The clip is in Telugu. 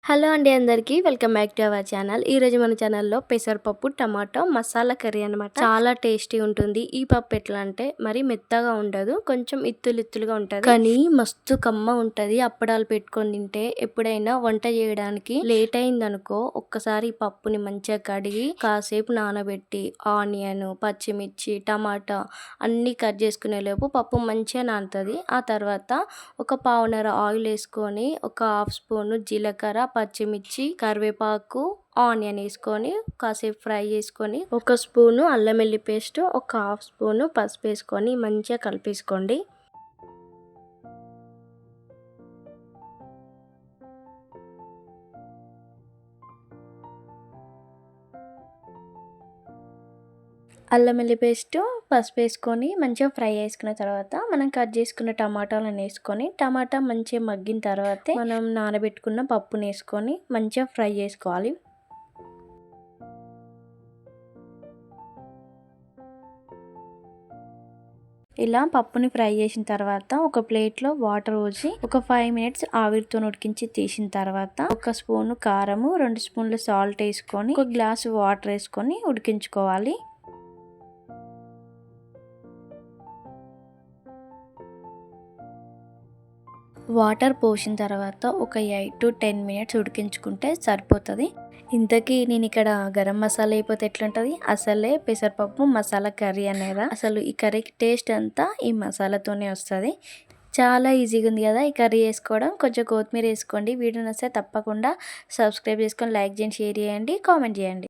హలో అండి అందరికీ welcome back to our channel. ఈరోజు మన ఛానల్లో పెసరపప్పు టమాటో మసాలా కర్రీ అనమాట. చాలా టేస్టీ ఉంటుంది. ఈ పప్పు ఎట్లా అంటే మరి మెత్తగా ఉండదు, కొంచెం ఇత్తులుగా ఉంటుంది, కానీ మస్తు కమ్మ ఉంటుంది. అప్పడాలు పెట్టుకొని తింటే ఎప్పుడైనా వంట చేయడానికి లేట్ అయిందనుకో ఒక్కసారి ఈ పప్పుని మంచిగా కడిగి కాసేపు నానబెట్టి ఆనియన్, పచ్చిమిర్చి, టమాటా అన్నీ కట్ చేసుకునే లోపు పప్పు మంచిగా నానుతుంది. ఆ తర్వాత ఒక పావున్నర ఆయిల్ వేసుకొని ఒక హాఫ్ స్పూన్ జీలకర్ర, పచ్చిమిర్చి, కరివేపాకు, ఆనియన్ వేసుకొని కాసేపు ఫ్రై చేసుకొని ఒక స్పూను అల్లం వెల్లుల్లి పేస్ట్, ఒక హాఫ్ స్పూను పసుపు వేసుకొని మంచిగా కలిపేసుకోండి. అల్లం వెల్లుల్లి పేస్ట్, పసుపు వేసుకొని మంచిగా ఫ్రై చేసుకున్న తర్వాత మనం కట్ చేసుకున్న టమాటాలను వేసుకొని టమాటా మంచిగా మగ్గిన తర్వాతే మనం నానబెట్టుకున్న పప్పుని వేసుకొని మంచిగా ఫ్రై చేసుకోవాలి. ఇలా పప్పుని ఫ్రై చేసిన తర్వాత ఒక ప్లేట్లో వాటర్ పోసి ఒక 5 మినిట్స్ ఆవిరితో ఉడికించి తీసిన తర్వాత ఒక స్పూను కారము, 2 స్పూన్లు సాల్ట్ వేసుకొని ఒక గ్లాసు వాటర్ వేసుకొని ఉడికించుకోవాలి. వాటర్ పోసిన తర్వాత ఒక 8 to 10 మినిట్స్ ఉడికించుకుంటే సరిపోతుంది. ఇంతకీ నేను ఇక్కడ గరం మసాలా అయిపోతే ఎట్లుంటుంది, అసలే పెసరపప్పు మసాలా కర్రీ అనేదా. అసలు ఈ కర్రీకి టేస్ట్ అంతా ఈ మసాలాతోనే వస్తుంది. చాలా ఈజీగా ఉంది కదా ఈ కర్రీ చేసుకోవడం. కొంచెం కొత్తిమీర వేసుకోండి. వీడియో నచ్చితే తప్పకుండా సబ్స్క్రైబ్ చేసుకొని లైక్ చేయండి, షేర్ చేయండి, కామెంట్ చేయండి.